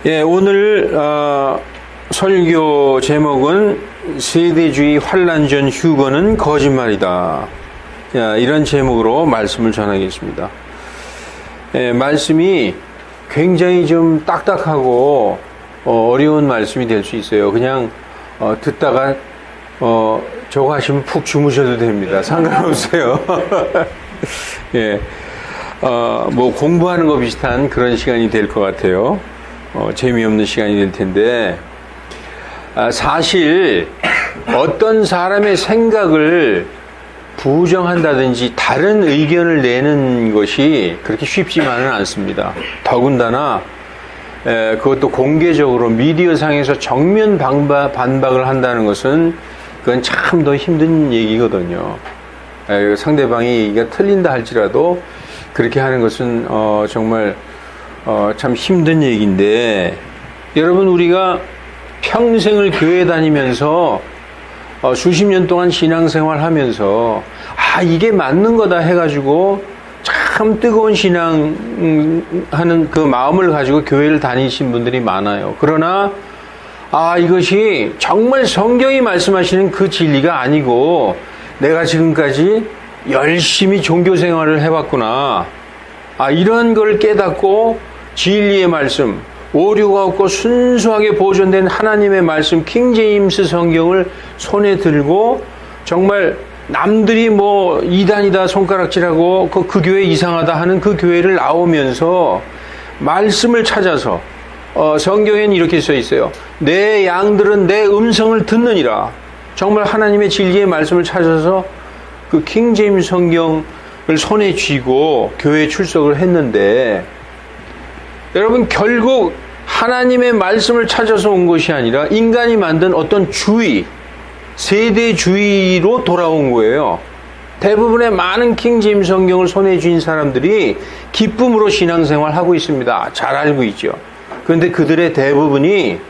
예, 오늘 설교 제목은 세대주의 환란 전 휴거는 거짓말이다. 이런 제목으로 말씀을 전하겠습니다. 예, 말씀이 굉장히 좀 딱딱하고 어려운 말씀이 될 수 있어요. 그냥 듣다가 저거 하시면 푹 주무셔도 됩니다. 상관없어요. 예, 뭐 공부하는 거 비슷한 그런 시간이 될 것 같아요. 재미없는 시간이 될 텐데, 사실 어떤 사람의 생각을 부정한다든지 다른 의견을 내는 것이 그렇게 쉽지만은 않습니다. 더군다나 그것도 공개적으로 미디어상에서 정면 반박을 한다는 것은 그건 참 더 힘든 얘기거든요. 상대방이 얘기가 틀린다 할지라도 그렇게 하는 것은 정말 참 힘든 얘기인데, 여러분, 우리가 평생을 교회 다니면서 수십 년 동안 신앙생활 하면서 이게 맞는 거다 해가지고 참 뜨거운 신앙하는 그 마음을 가지고 교회를 다니신 분들이 많아요. 그러나 이것이 정말 성경이 말씀하시는 그 진리가 아니고 내가 지금까지 열심히 종교생활을 해왔구나, 이런 걸 깨닫고 진리의 말씀, 오류가 없고 순수하게 보존된 하나님의 말씀, 킹제임스 성경을 손에 들고 정말 남들이 뭐 이단이다 손가락질하고 그 교회 이상하다 하는 그 교회를 나오면서 말씀을 찾아서, 성경에는 이렇게 써 있어요. 내 양들은 내 음성을 듣느니라. 정말 하나님의 진리의 말씀을 찾아서 그 킹제임스 성경을 손에 쥐고 교회에 출석을 했는데, 여러분, 결국 하나님의 말씀을 찾아서 온 것이 아니라 인간이 만든 어떤 주의, 세대주의로 돌아온 거예요. 대부분의 많은 킹제임스 성경을 손에 쥔 사람들이 기쁨으로 신앙생활 하고 있습니다. 잘 알고 있죠. 그런데 그들의 대부분이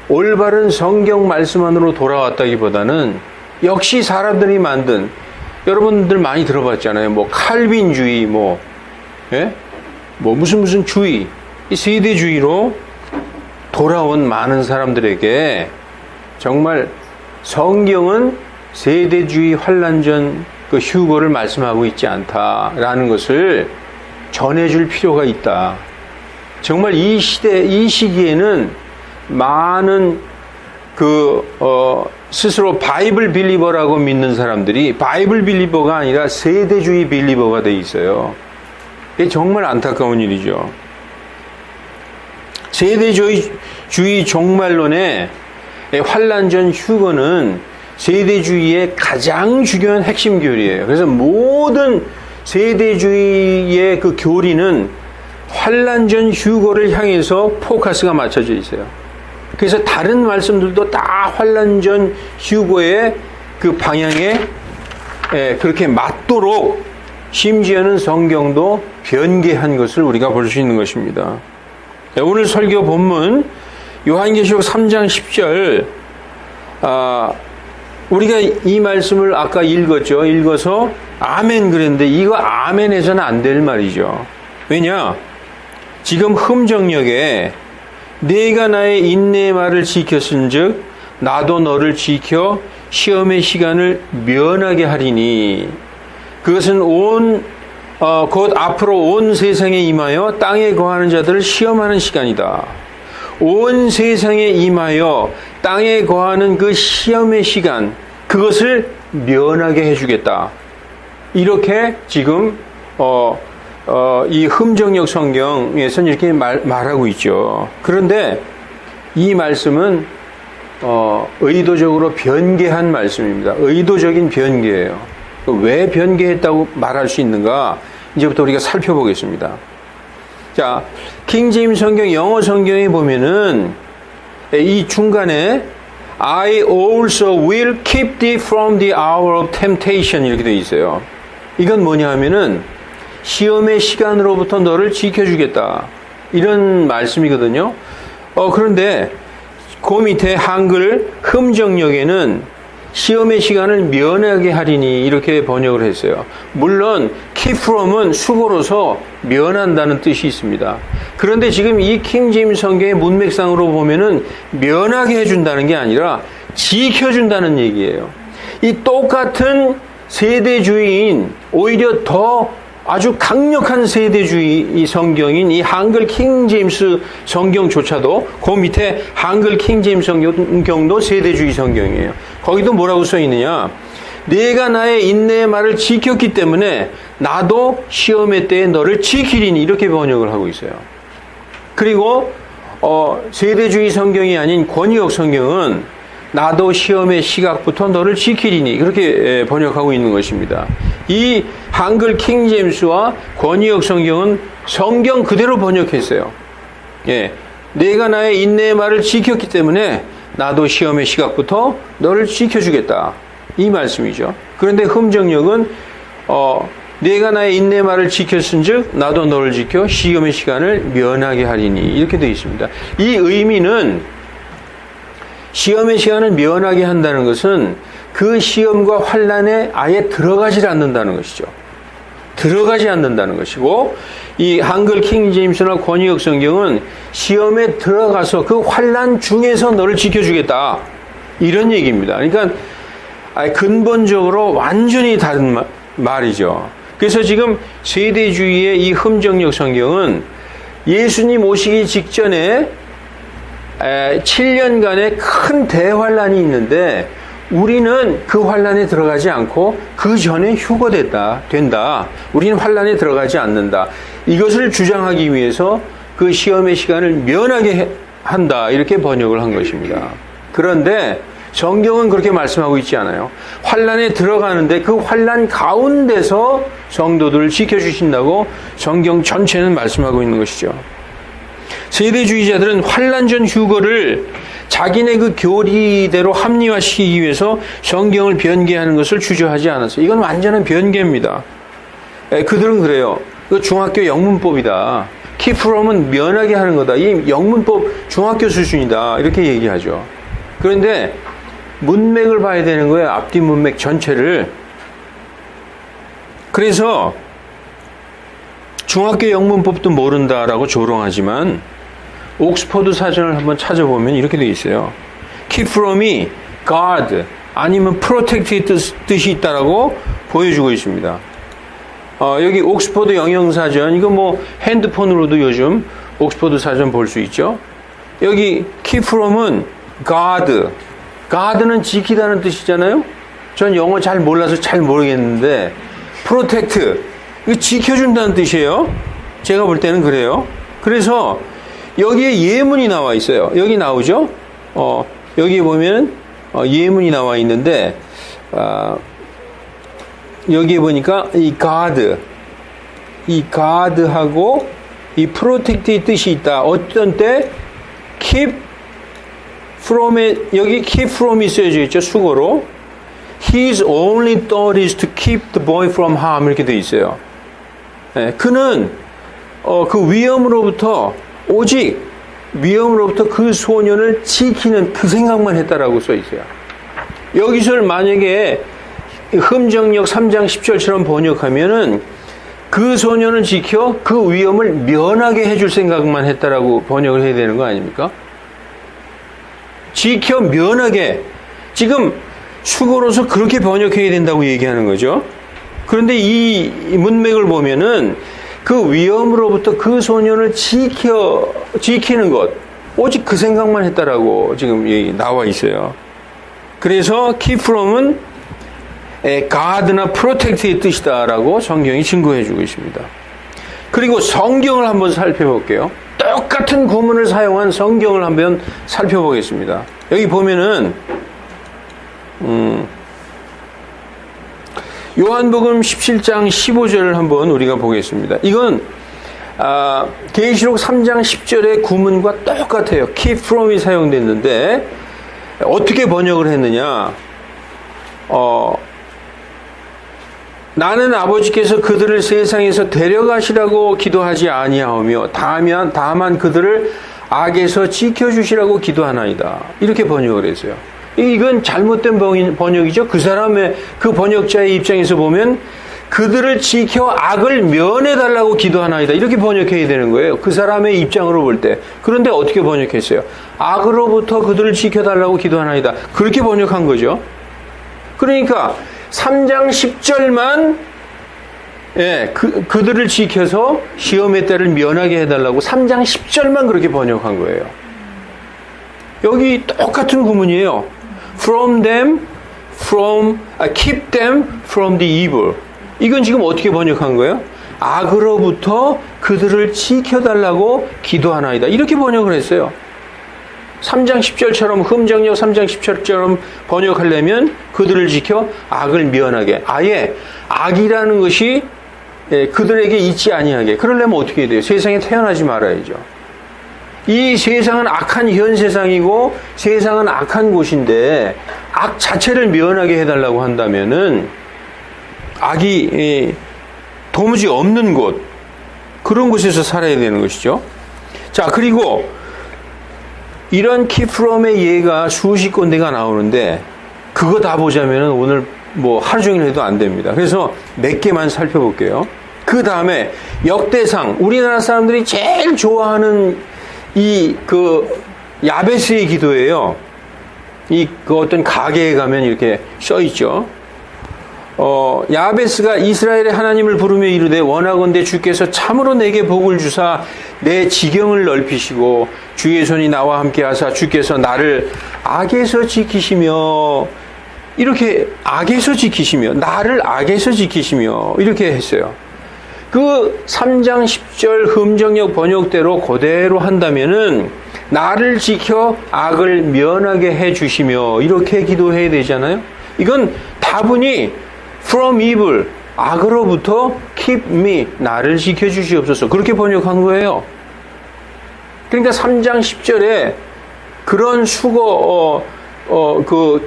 올바른 성경 말씀 안으로 돌아왔다기보다는 역시 사람들이 만든, 여러분들 많이 들어봤잖아요. 뭐 칼빈주의, 무슨 주의, 이 세대주의로 돌아온 많은 사람들에게 정말 성경은 세대주의 환란 전 그 휴거를 말씀하고 있지 않다라는 것을 전해줄 필요가 있다. 정말 이 시기에는 많은 스스로 바이블 빌리버라고 믿는 사람들이 바이블 빌리버가 아니라 세대주의 빌리버가 돼 있어요. 이게 정말 안타까운 일이죠. 세대주의 종말론의 환란 전 휴거는 세대주의의 가장 중요한 핵심 교리예요. 그래서 모든 세대주의의 그 교리는 환란 전 휴거를 향해서 포커스가 맞춰져 있어요. 그래서 다른 말씀들도 다 환란 전 휴거의 그 방향에 그렇게 맞도록, 심지어는 성경도 변개한 것을 우리가 볼 수 있는 것입니다. 오늘 설교 본문 요한계시록 3장 10절, 우리가 이 말씀을 아까 읽었죠. 읽어서 아멘 그랬는데 이거 아멘 해서는 안 될 말이죠. 왜냐? 지금 흠정역에 네가 나의 인내의 말을 지켰은즉 나도 너를 지켜 시험의 시간을 면하게 하리니, 그것은 곧 앞으로 온 세상에 임하여 땅에 거하는 자들을 시험하는 시간이다. 온 세상에 임하여 땅에 거하는 그 시험의 시간, 그것을 면하게 해주겠다. 이렇게 지금 이 흠정역 성경에서는 이렇게 말하고 있죠. 그런데 이 말씀은 의도적으로 변개한 말씀입니다. 의도적인 변개예요. 왜 변개했다고 말할 수 있는가? 이제부터 우리가 살펴보겠습니다. 자, 킹제임스 성경, 영어 성경에 보면은 이 중간에 I also will keep thee from the hour of temptation 이렇게 되어 있어요. 이건 뭐냐 하면은 시험의 시간으로부터 너를 지켜주겠다, 이런 말씀이거든요. 그런데 그 밑에 한글 흠정역에는 시험의 시간을 면하게 하리니 이렇게 번역을 했어요. 물론 keep from은 수고로서 면한다는 뜻이 있습니다. 그런데 지금 이 킹제임스 성경의 문맥상으로 보면은 면하게 해준다는 게 아니라 지켜준다는 얘기예요. 이 똑같은 세대주의인 오히려 더 아주 강력한 세대주의 이 성경인 이 한글 킹제임스 성경조차도 그 밑에 한글 킹제임스 성경도 세대주의 성경이에요. 거기도 뭐라고 써 있느냐? 내가 나의 인내의 말을 지켰기 때문에 나도 시험의 때에 너를 지키리니 이렇게 번역을 하고 있어요. 그리고 세대주의 성경이 아닌 권위역 성경은 나도 시험의 시각부터 너를 지키리니 그렇게 번역하고 있는 것입니다. 이 한글 킹제임스와 권위역 성경은 성경 그대로 번역했어요. 예, 내가 나의 인내의 말을 지켰기 때문에 나도 시험의 시각부터 너를 지켜주겠다 이 말씀이죠. 그런데 흠정역은 내가 나의 인내의 말을 지켰은즉 나도 너를 지켜 시험의 시간을 면하게 하리니 이렇게 되어 있습니다. 이 의미는 시험의 시간을 면하게 한다는 것은 그 시험과 환난에 아예 들어가지 않는다는 것이죠. 들어가지 않는다는 것이고 이 한글 킹제임스나 권위역 성경은 시험에 들어가서 그 환난 중에서 너를 지켜주겠다 이런 얘기입니다. 그러니까 근본적으로 완전히 다른 말이죠. 그래서 지금 세대주의의 이 흠정역 성경은 예수님 오시기 직전에 7년간의 큰 대환란이 있는데 우리는 그 환란에 들어가지 않고 그 전에 된다. 우리는 환란에 들어가지 않는다. 이것을 주장하기 위해서 그 시험의 시간을 면하게 한다. 이렇게 번역을 한 것입니다. 그런데 성경은 그렇게 말씀하고 있지 않아요. 환란에 들어가는데 그 환란 가운데서 성도들을 지켜주신다고 성경 전체는 말씀하고 있는 것이죠. 세대주의자들은 환란 전 휴거를 자기네 그 교리대로 합리화시키기 위해서 성경을 변개하는 것을 주저하지 않았어요. 이건 완전한 변개입니다. 그들은 그래요. 이거 중학교 영문법이다. keep from은 면하게 하는 거다. 이 영문법 중학교 수준이다. 이렇게 얘기하죠. 그런데 문맥을 봐야 되는 거예요. 앞뒤 문맥 전체를. 그래서 중학교 영문법도 모른다라고 조롱하지만 옥스퍼드 사전을 한번 찾아보면 이렇게 되어 있어요. keep from이 guard 아니면 protect의 뜻이 있다라고 보여주고 있습니다. 여기 옥스퍼드 영영사전 이거 뭐 핸드폰으로도 요즘 옥스퍼드 사전 볼 수 있죠. 여기 keep from은 guard는 지키다는 뜻이잖아요. 전 영어 잘 몰라서 잘 모르겠는데 protect 이거 지켜준다는 뜻이에요. 제가 볼 때는 그래요. 그래서 여기에 예문이 나와 있어요. 여기 나오죠? 여기 보면 예문이 나와 있는데 여기에 보니까 이 guard하고 이 protect의 뜻이 있다. 어떤 때 keep from에 여기 keep from이 쓰여져 있죠. 수거로 His only thought is to keep the boy from harm 이렇게 되어 있어요. 네, 그는 그 위험으로부터 오직 위험으로부터 그 소년을 지키는 그 생각만 했다라고 써 있어요. 여기서 만약에 흠정역 3장 10절처럼 번역하면은 그 소년을 지켜 그 위험을 면하게 해줄 생각만 했다라고 번역을 해야 되는 거 아닙니까? 지켜 면하게 지금 수고로서 그렇게 번역해야 된다고 얘기하는 거죠. 그런데 이 문맥을 보면은 그 위험으로부터 그 소년을 지키는 것 오직 그 생각만 했다라고 지금 여기 나와 있어요. 그래서 keep from은 guard나 protect의 뜻이다라고 성경이 증거해주고 있습니다. 그리고 성경을 한번 살펴볼게요. 똑같은 구문을 사용한 성경을 한번 살펴보겠습니다. 여기 보면은 요한복음 17장 15절을 한번 우리가 보겠습니다. 이건 계시록 3장 10절의 구문과 똑같아요. keep from이 사용됐는데 어떻게 번역을 했느냐? 나는 아버지께서 그들을 세상에서 데려가시라고 기도하지 아니하오며 다만 그들을 악에서 지켜주시라고 기도하나이다. 이렇게 번역을 했어요. 이건 잘못된 번역이죠. 그 사람의, 그 번역자의 입장에서 보면 그들을 지켜 악을 면해달라고 기도하나이다. 이렇게 번역해야 되는 거예요. 그 사람의 입장으로 볼 때. 그런데 어떻게 번역했어요? 악으로부터 그들을 지켜달라고 기도하나이다. 그렇게 번역한 거죠. 그러니까 3장 10절만 그들을 지켜서 시험의 때를 면하게 해달라고 3장 10절만 그렇게 번역한 거예요. 여기 똑같은 구문이에요. keep them from the evil. 이건 지금 어떻게 번역한 거예요? 악으로부터 그들을 지켜달라고 기도하나이다. 이렇게 번역을 했어요. 3장 10절처럼 흠정역 3장 10절처럼 번역하려면 그들을 지켜 악을 면하게. 아예 악이라는 것이 그들에게 있지 아니하게. 그러려면 어떻게 해야 돼요? 세상에 태어나지 말아야죠. 이 세상은 악한 현 세상이고 세상은 악한 곳인데 악 자체를 면하게 해달라고 한다면은 악이 도무지 없는 곳, 그런 곳에서 살아야 되는 것이죠. 자, 그리고 이런 키프롬의 예가 수십 군데가 나오는데 그거 다 보자면 오늘 뭐 하루 종일 해도 안 됩니다. 그래서 몇 개만 살펴볼게요. 그 다음에 역대상, 우리나라 사람들이 제일 좋아하는 야베스의 기도예요. 그 어떤 가게에 가면 이렇게 써 있죠. 야베스가 이스라엘의 하나님을 부르며 이르되 원하건대 주께서 참으로 내게 복을 주사 내 지경을 넓히시고 주의 손이 나와 함께 하사 주께서 나를 악에서 지키시며 이렇게 나를 악에서 지키시며 이렇게 했어요. 그 3장 10절 흠정역 번역대로 그대로 한다면은 나를 지켜 악을 면하게 해 주시며 이렇게 기도해야 되잖아요. 이건 다분히 from evil, 악으로부터 keep me, 나를 지켜 주시옵소서. 그렇게 번역한 거예요. 그러니까 3장 10절에 그런 수거,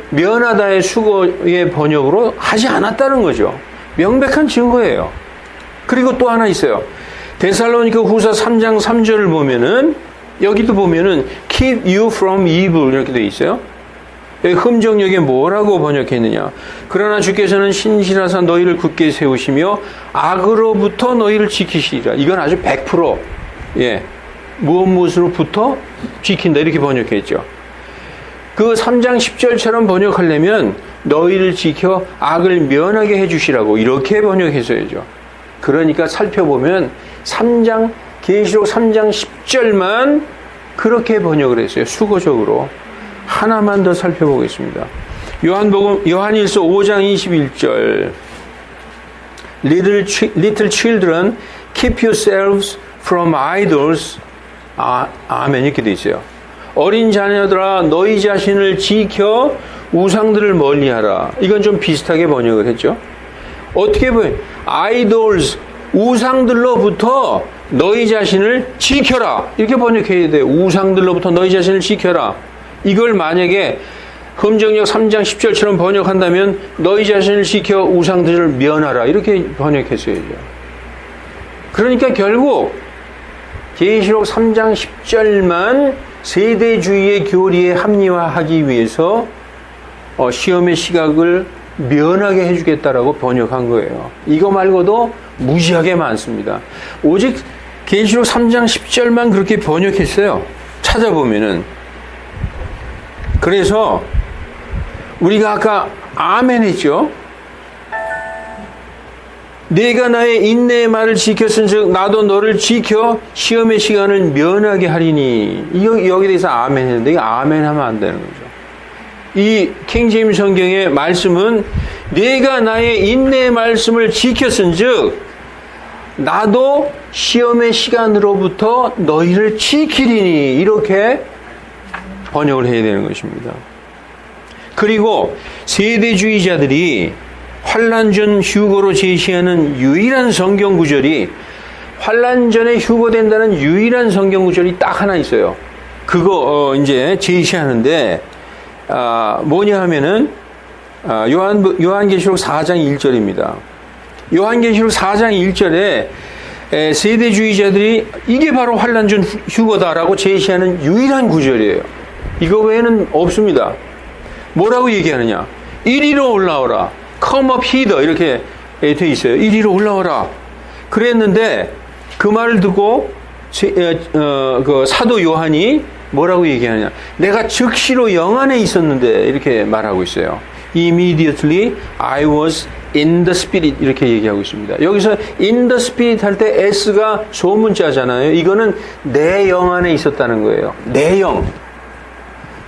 면하다의 수거의 번역으로 하지 않았다는 거죠. 명백한 증거예요. 그리고 또 하나 있어요. 데살로니가 후서 3장 3절을 보면은, 여기도 보면은, keep you from evil 이렇게 돼 있어요. 여기 흠정역에 뭐라고 번역했느냐. 그러나 주께서는 신실하사 너희를 굳게 세우시며 악으로부터 너희를 지키시리라. 이건 아주 100% 무엇으로부터 지킨다 이렇게 번역했죠. 그 3장 10절처럼 번역하려면 너희를 지켜 악을 면하게 해주시라고 이렇게 번역했어야죠. 그러니까 살펴보면 계시록 3장 10절만 그렇게 번역을 했어요. 수거적으로. 하나만 더 살펴보겠습니다. 요한일서 5장 21절. Little children, keep yourselves from idols. 아멘. 이렇게 돼 있어요. 어린 자녀들아, 너희 자신을 지켜 우상들을 멀리하라. 이건 좀 비슷하게 번역을 했죠. 어떻게 보면 idols, 우상들로부터 너희 자신을 지켜라. 이렇게 번역해야 돼요. 우상들로부터 너희 자신을 지켜라. 이걸 만약에 흠정역 3장 10절처럼 번역한다면 너희 자신을 지켜 우상들을 면하라. 이렇게 번역했어야죠. 그러니까 결국 계시록 3장 10절만 세대주의의 교리에 합리화하기 위해서 시험의 시각을 면하게 해주겠다라고 번역한 거예요. 이거 말고도 무지하게 많습니다. 오직 계시록 3장 10절만 그렇게 번역했어요. 찾아보면은. 그래서 우리가 아까 아멘 했죠. 내가 나의 인내의 말을 지켰은즉 나도 너를 지켜 시험의 시간을 면하게 하리니. 여기 대해서 아멘 했는데 이거 아멘 하면 안 되는 거죠. 이 킹제임스 성경의 말씀은 내가 나의 인내의 말씀을 지켰은즉 나도 시험의 시간으로부터 너희를 지키리니. 이렇게 번역을 해야 되는 것입니다. 그리고 세대주의자들이 환난 전 휴거로 제시하는 유일한 성경 구절이, 환난 전에 휴거된다는 유일한 성경 구절이 딱 하나 있어요. 그거 이제 제시하는데 뭐냐 하면은 요한계시록 4장 1절입니다. 요한계시록 4장 1절에 세대주의자들이 이게 바로 환난 전 휴거다라고 제시하는 유일한 구절이에요. 이거 외에는 없습니다. 뭐라고 얘기하느냐? 이리로 올라오라. Come up hither. 이렇게 돼 있어요. 이리로 올라오라. 그랬는데 그 말을 듣고 그 사도 요한이 뭐라고 얘기하냐? 내가 즉시로 영 안에 있었는데 이렇게 말하고 있어요. Immediately I was in the spirit 이렇게 얘기하고 있습니다. 여기서 in the spirit 할 때 S가 소문자잖아요. 이거는 내 영 안에 있었다는 거예요. 내 영.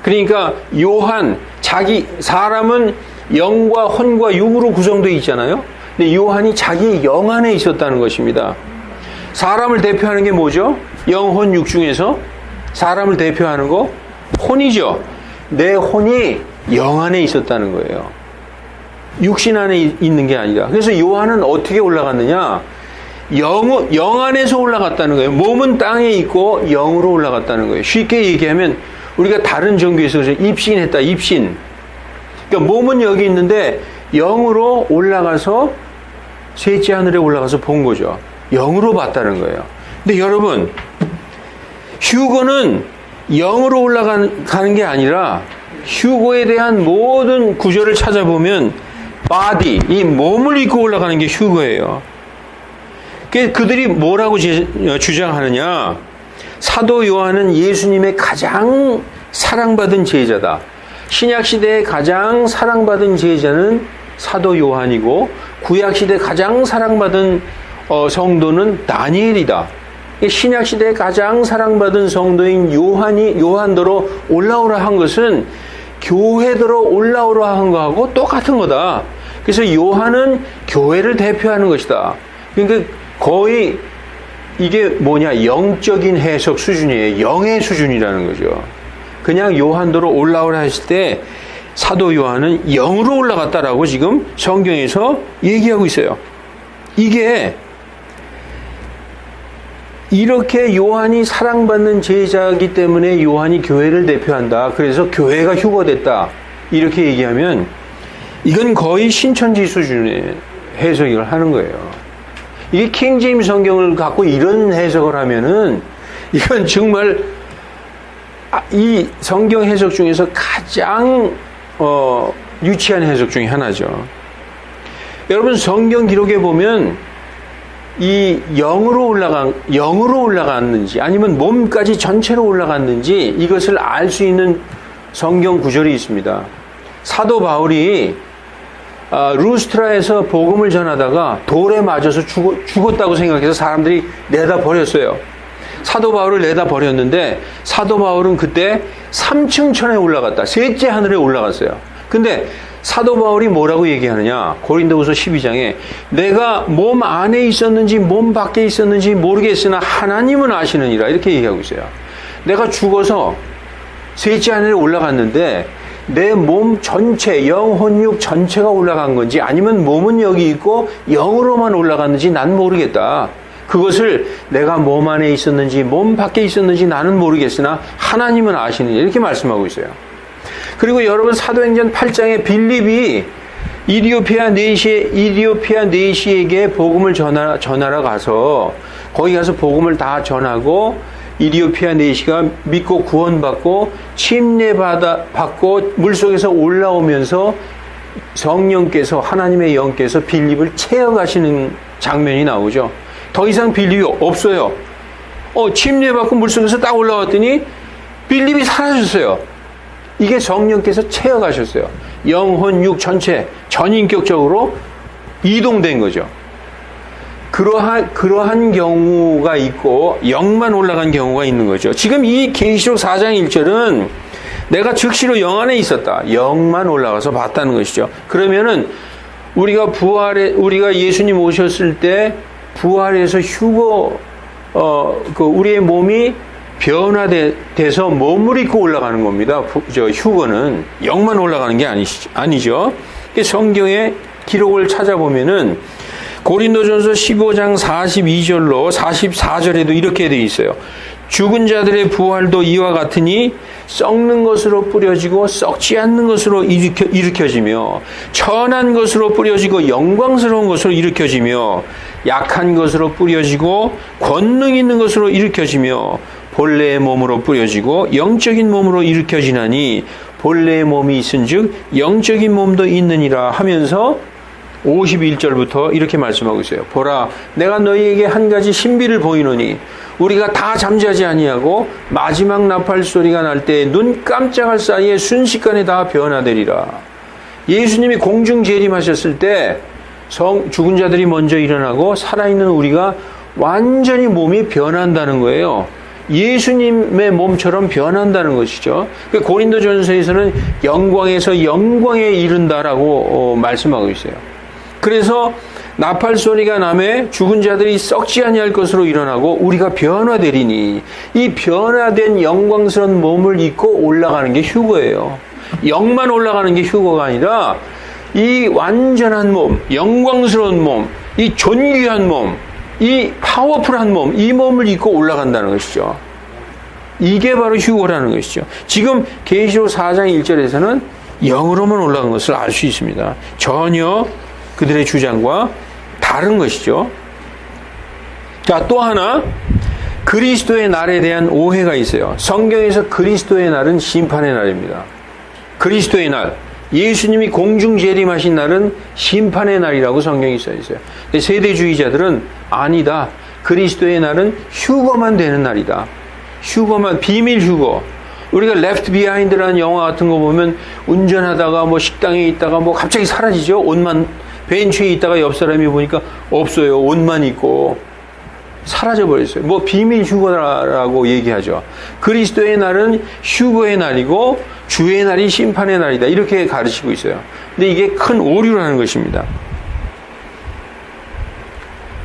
그러니까 요한 사람은 영과 혼과 육으로 구성되어 있잖아요. 근데 요한이 자기 영 안에 있었다는 것입니다. 사람을 대표하는 게 뭐죠? 영, 혼, 육 중에서 사람을 대표하는 거 혼이죠. 내 혼이 영 안에 있었다는 거예요. 육신 안에 있는 게 아니라. 그래서 요한은 어떻게 올라갔느냐? 영 안에서 올라갔다는 거예요. 몸은 땅에 있고 영으로 올라갔다는 거예요. 쉽게 얘기하면 우리가 다른 종교에서 입신했다. 입신. 그러니까 몸은 여기 있는데 영으로 올라가서 셋째 하늘에 올라가서 본 거죠. 영으로 봤다는 거예요. 근데 여러분, 휴거는 영으로 올라가는 게 아니라 휴거에 대한 모든 구절을 찾아보면 body, 이 몸을 입고 올라가는 게 휴거예요. 그들이 뭐라고 주장하느냐? 사도 요한은 예수님의 가장 사랑받은 제자다. 신약시대의 가장 사랑받은 제자는 사도 요한이고 구약시대 가장 사랑받은 성도는 다니엘이다. 신약시대의 가장 사랑받은 성도인 요한더러 올라오라 한 것은 교회더러 올라오라 한 거하고 똑같은 거다. 그래서 요한은 교회를 대표하는 것이다. 그러니까 거의 이게 뭐냐? 영적인 해석 수준이에요. 영의 수준이라는 거죠. 그냥 요한더러 올라오라 했을 때 사도 요한은 영으로 올라갔다라고 지금 성경에서 얘기하고 있어요. 이게 이렇게 요한이 사랑받는 제자이기 때문에 요한이 교회를 대표한다. 그래서 교회가 휴거됐다. 이렇게 얘기하면 이건 거의 신천지 수준의 해석을 하는 거예요. 이게 킹제임스 성경을 갖고 이런 해석을 하면은 이건 정말 이 성경 해석 중에서 가장 유치한 해석 중에 하나죠. 여러분 성경 기록에 보면 이 영으로 올라갔는지 아니면 몸까지 전체로 올라갔는지 이것을 알 수 있는 성경 구절이 있습니다. 사도 바울이 루스트라에서 복음을 전하다가 돌에 맞아서 죽었다고 생각해서 사람들이 내다 버렸어요. 사도 바울을 내다 버렸는데 사도 바울은 그때 3층 천에 올라갔다. 셋째 하늘에 올라갔어요. 근데 사도 바울이 뭐라고 얘기하느냐? 고린도후서 12장에 내가 몸 안에 있었는지 몸 밖에 있었는지 모르겠으나 하나님은 아시느니라 이렇게 얘기하고 있어요. 내가 죽어서 셋째 하늘에 올라갔는데 내 몸 전체, 영, 혼, 육 전체가 올라간 건지 아니면 몸은 여기 있고 영으로만 올라갔는지 난 모르겠다. 그것을 내가 몸 안에 있었는지 몸 밖에 있었는지 나는 모르겠으나 하나님은 아시느니라 이렇게 말씀하고 있어요. 그리고 여러분 사도행전 8장에 빌립이 이디오피아 네시에게 복음을 전하러 가서 거기 가서 복음을 다 전하고 이디오피아 네시가 믿고 구원받고 침례받고 물속에서 올라오면서 성령께서 하나님의 영께서 빌립을 채워가시는 장면이 나오죠. 더 이상 빌립이 없어요. 침례받고 물속에서 딱 올라왔더니 빌립이 사라졌어요. 이게 성령께서 채워가셨어요. 영, 혼, 육 전체 전인격적으로 이동된 거죠. 그러한 경우가 있고 영만 올라간 경우가 있는 거죠. 지금 이 계시록 4장 1절은 내가 즉시로 영 안에 있었다. 영만 올라가서 봤다는 것이죠. 그러면은 우리가 예수님 오셨을 때 부활해서 우리의 몸이 변화돼서 몸을 입고 올라가는 겁니다. 휴거는 영만 올라가는 게 아니죠. 성경의 기록을 찾아보면은 고린도전서 15장 42절로 44절에도 이렇게 되어 있어요. 죽은 자들의 부활도 이와 같으니 썩는 것으로 뿌려지고 썩지 않는 것으로 일으켜지며 천한 것으로 뿌려지고 영광스러운 것으로 일으켜지며 약한 것으로 뿌려지고 권능 있는 것으로 일으켜지며 본래의 몸으로 뿌려지고 영적인 몸으로 일으켜지나니 본래의 몸이 있은즉 영적인 몸도 있느니라 하면서 51절부터 이렇게 말씀하고 있어요. 보라, 내가 너희에게 한 가지 신비를 보이노니 우리가 다 잠자지 아니하고 마지막 나팔 소리가 날 때 눈 깜짝할 사이에 순식간에 다 변화되리라. 예수님이 공중 재림하셨을 때 죽은 자들이 먼저 일어나고 살아있는 우리가 완전히 몸이 변한다는 거예요. 예수님의 몸처럼 변한다는 것이죠. 고린도전서에서는 영광에서 영광에 이른다라고 말씀하고 있어요. 그래서 나팔 소리가 나매 죽은 자들이 썩지 아니할 것으로 일어나고 우리가 변화되리니, 이 변화된 영광스러운 몸을 입고 올라가는 게 휴거예요. 영만 올라가는 게 휴거가 아니라 이 완전한 몸, 영광스러운 몸, 이 존귀한 몸, 이 파워풀한 몸, 이 몸을 입고 올라간다는 것이죠. 이게 바로 휴거라는 것이죠. 지금 계시록 4장 1절에서는 영으로만 올라간 것을 알 수 있습니다. 전혀 그들의 주장과 다른 것이죠. 자, 또 하나 그리스도의 날에 대한 오해가 있어요. 성경에서 그리스도의 날은 심판의 날입니다. 그리스도의 날, 예수님이 공중 재림하신 날은 심판의 날이라고 성경이 써 있어요. 근데 세대주의자들은 아니다. 그리스도의 날은 휴거만 되는 날이다. 휴거만, 비밀 휴거. 우리가 Left Behind라는 영화 같은 거 보면 운전하다가 뭐 식당에 있다가 뭐 갑자기 사라지죠. 옷만 벤치에 있다가 옆 사람이 보니까 없어요. 옷만 있고 사라져 버렸어요. 뭐 비밀 휴거라고 얘기하죠. 그리스도의 날은 휴거의 날이고 주의 날이 심판의 날이다. 이렇게 가르치고 있어요. 근데 이게 큰 오류라는 것입니다.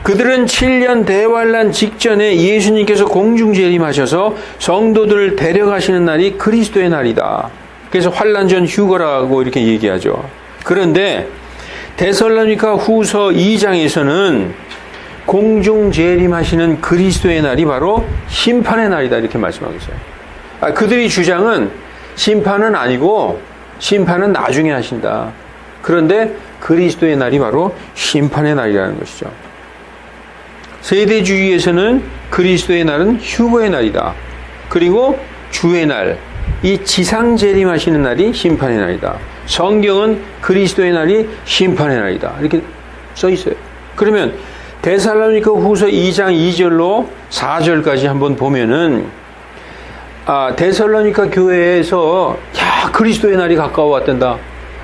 그들은 7년 대환란 직전에 예수님께서 공중 재림하셔서 성도들을 데려가시는 날이 그리스도의 날이다. 그래서 환란 전 휴거라고 이렇게 얘기하죠. 그런데 데살로니가 후서 2장에서는 공중 재림하시는 그리스도의 날이 바로 심판의 날이다. 이렇게 말씀하고 있어요. 그들의 주장은 심판은 아니고 심판은 나중에 하신다. 그런데 그리스도의 날이 바로 심판의 날이라는 것이죠. 세대주의에서는 그리스도의 날은 휴거의 날이다. 그리고 주의 날, 이 지상 재림하시는 날이 심판의 날이다. 성경은 그리스도의 날이 심판의 날이다. 이렇게 써 있어요. 그러면 데살로니가 후서 2장 2절로 4절까지 한번 보면은 데살로니가 교회에서 그리스도의 날이 가까워왔단다.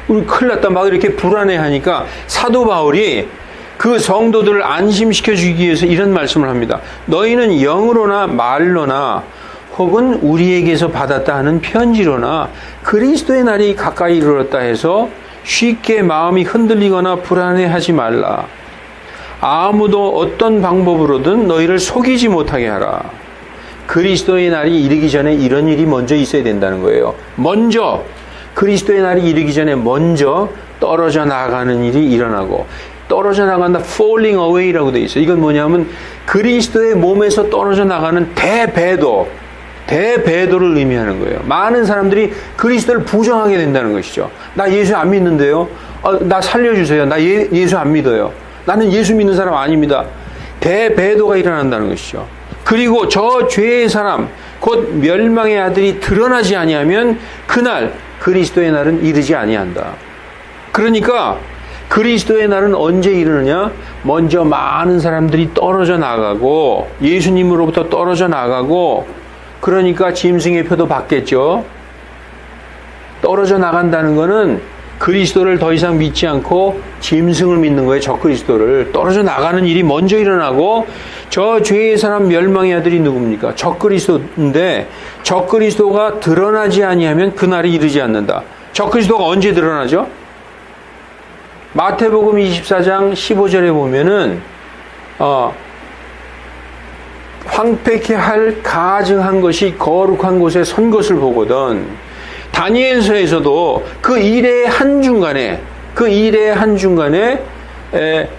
우리 큰일 났다. 막 이렇게 불안해하니까 사도 바울이 그 성도들을 안심시켜 주기 위해서 이런 말씀을 합니다. 너희는 영으로나 말로나 혹은 우리에게서 받았다 하는 편지로나 그리스도의 날이 가까이 이르렀다 해서 쉽게 마음이 흔들리거나 불안해하지 말라. 아무도 어떤 방법으로든 너희를 속이지 못하게 하라. 그리스도의 날이 이르기 전에 이런 일이 먼저 있어야 된다는 거예요. 먼저 그리스도의 날이 이르기 전에 먼저 떨어져 나가는 일이 일어나고, 떨어져 나간다, falling away라고 되어 있어요. 이건 뭐냐면 그리스도의 몸에서 떨어져 나가는 대배도를 의미하는 거예요. 많은 사람들이 그리스도를 부정하게 된다는 것이죠. 나 예수 안 믿는데요. 나 살려주세요. 나 예수 안 믿어요. 나는 예수 믿는 사람 아닙니다. 대배도가 일어난다는 것이죠. 그리고 저 죄의 사람, 곧 멸망의 아들이 드러나지 아니하면 그날 그리스도의 날은 이르지 아니한다. 그러니까 그리스도의 날은 언제 이르느냐? 먼저 많은 사람들이 떨어져 나가고, 예수님으로부터 떨어져 나가고, 그러니까 짐승의 표도 받겠죠. 떨어져 나간다는 것은 그리스도를 더 이상 믿지 않고 짐승을 믿는 거예요. 적그리스도를. 떨어져 나가는 일이 먼저 일어나고, 저 죄의 사람 멸망의 아들이 누굽니까? 적그리스도인데 적그리스도가 드러나지 아니하면 그날이 이르지 않는다. 적그리스도가 언제 드러나죠? 마태복음 24장 15절에 보면은 황폐케 할 가증한 것이 거룩한 곳에 선 것을 보거든. 다니엘서에서도 그 일의 한중간에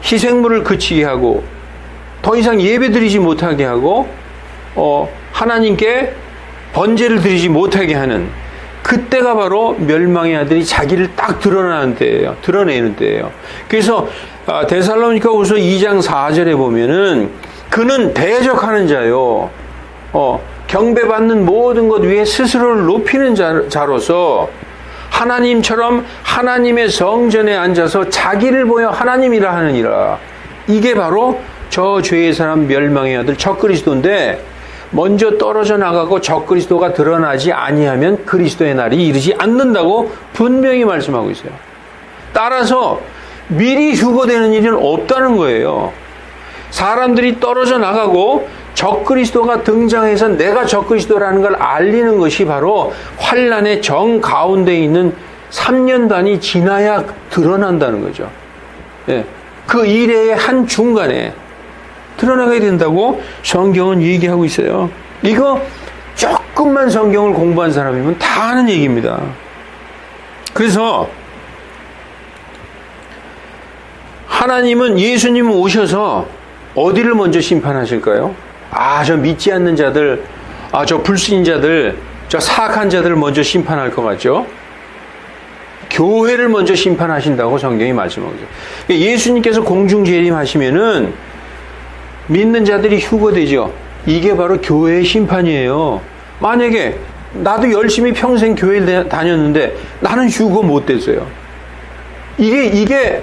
희생물을 그치게 하고 더 이상 예배드리지 못하게 하고 하나님께 번제를 드리지 못하게 하는 그때가 바로 멸망의 아들이 자기를 딱 드러내는 때예요. 그래서 데살로니가 후서 2장 4절에 보면은 그는 대적하는 자요. 경배받는 모든 것 위에 스스로를 높이는 자로서 하나님처럼 하나님의 성전에 앉아서 자기를 보여 하나님이라 하느니라. 이게 바로 저 죄의 사람 멸망의 아들 적그리스도인데, 먼저 떨어져 나가고 적그리스도가 드러나지 아니하면 그리스도의 날이 이르지 않는다고 분명히 말씀하고 있어요. 따라서 미리 휴거되는 일은 없다는 거예요. 사람들이 떨어져 나가고 적그리스도가 등장해서 내가 적그리스도라는 걸 알리는 것이 바로 환난의 정 가운데 있는 3년단이 지나야 드러난다는 거죠. 예. 그 일의 한 중간에 드러나게 된다고 성경은 얘기하고 있어요. 이거 조금만 성경을 공부한 사람이면 다 아는 얘기입니다. 그래서 하나님은, 예수님은 오셔서 어디를 먼저 심판하실까요? 저 믿지 않는 자들, 저 불신자들, 저 사악한 자들을 먼저 심판할 것 같죠? 교회를 먼저 심판하신다고 성경이 말씀하고 있어요. 예수님께서 공중 재림하시면은 믿는 자들이 휴거되죠. 이게 바로 교회의 심판이에요. 만약에 나도 열심히 평생 교회를 다녔는데 나는 휴거 못 됐어요. 이게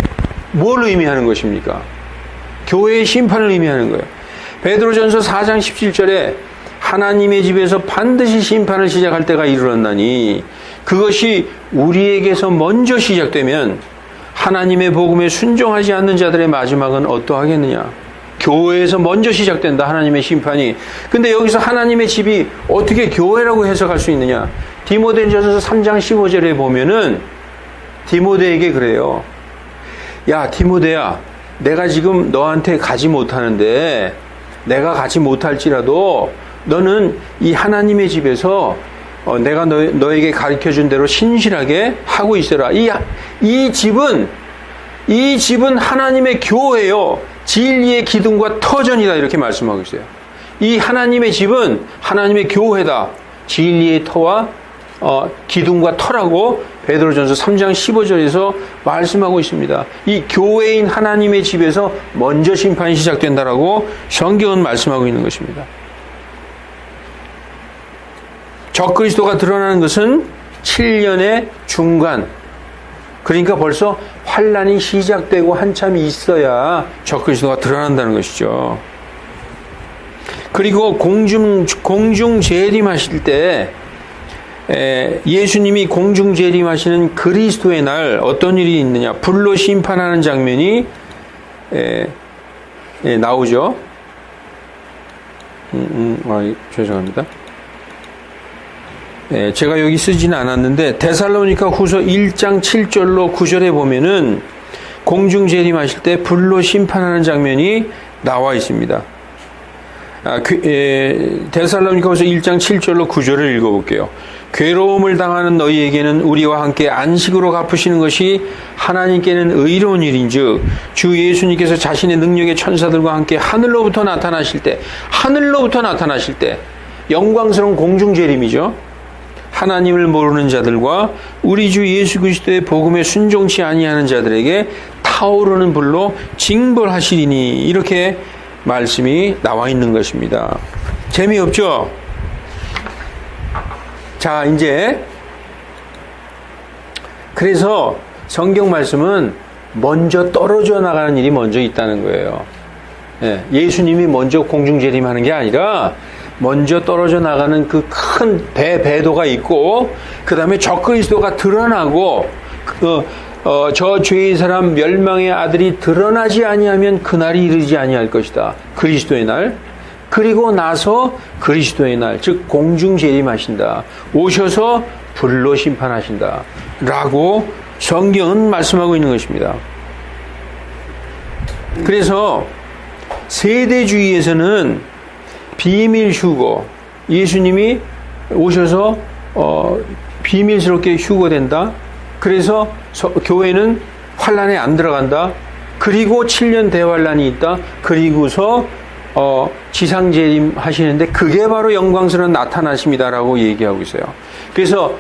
뭘 의미하는 것입니까? 교회의 심판을 의미하는 거예요. 베드로전서 4장 17절에 하나님의 집에서 반드시 심판을 시작할 때가 이르렀나니 그것이 우리에게서 먼저 시작되면 하나님의 복음에 순종하지 않는 자들의 마지막은 어떠하겠느냐? 교회에서 먼저 시작된다, 하나님의 심판이. 근데 여기서 하나님의 집이 어떻게 교회라고 해석할 수 있느냐? 디모데전서 3장 15절에 보면은 디모데에게 그래요. 야, 디모데야, 내가 지금 너한테 가지 못하는데, 내가 가지 못할지라도 너는 이 하나님의 집에서 내가 너에게 가르쳐준 대로 신실하게 하고 있어라. 이 집은 하나님의 교회요, 진리의 기둥과 터전이다, 이렇게 말씀하고 있어요. 이 하나님의 집은 하나님의 교회다, 진리의 터와 기둥과 터라고 베드로전서 3장 15절에서 말씀하고 있습니다. 이 교회인 하나님의 집에서 먼저 심판이 시작된다라고 성경은 말씀하고 있는 것입니다. 적그리스도가 드러나는 것은 7년의 중간, 그러니까 벌써 환난이 시작되고 한참 있어야 적그리스도가 드러난다는 것이죠. 그리고 공중 재림하실 때 예수님이 공중 재림하시는 그리스도의 날 어떤 일이 있느냐? 불로 심판하는 장면이 나오죠. 죄송합니다. 제가 여기 쓰지는 않았는데 데살로니가 후서 1장 7절로 9절에 보면은 공중 재림하실 때 불로 심판하는 장면이 나와 있습니다. 데살로니가 후서 1장 7절로 9절을 읽어볼게요. 괴로움을 당하는 너희에게는 우리와 함께 안식으로 갚으시는 것이 하나님께는 의로운 일인즉 주 예수님께서 자신의 능력의 천사들과 함께 하늘로부터 나타나실 때 영광스러운 공중 재림이죠. 하나님을 모르는 자들과 우리 주 예수 그리스도의 복음에 순종치 아니하는 자들에게 타오르는 불로 징벌하시리니, 이렇게 말씀이 나와 있는 것입니다. 재미없죠? 자, 이제 그래서 성경 말씀은 먼저 떨어져 나가는 일이 먼저 있다는 거예요. 예수님이 먼저 공중 재림하는 게 아니라 먼저 떨어져 나가는 그 큰 배도가 있고, 그 다음에 적그리스도가 드러나고, 저 죄의 사람 멸망의 아들이 드러나지 아니하면 그날이 이르지 아니할 것이다, 그리스도의 날. 그리고 나서 그리스도의 날, 즉 공중 재림하신다, 오셔서 불로 심판하신다 라고 성경은 말씀하고 있는 것입니다. 그래서 세대주의에서는 비밀 휴거, 예수님이 오셔서 비밀스럽게 휴거된다, 그래서 교회는 환란에 안 들어간다, 그리고 7년 대환란이 있다, 그리고서 지상재림 하시는데 그게 바로 영광스러운 나타나심이다라고 얘기하고 있어요. 그래서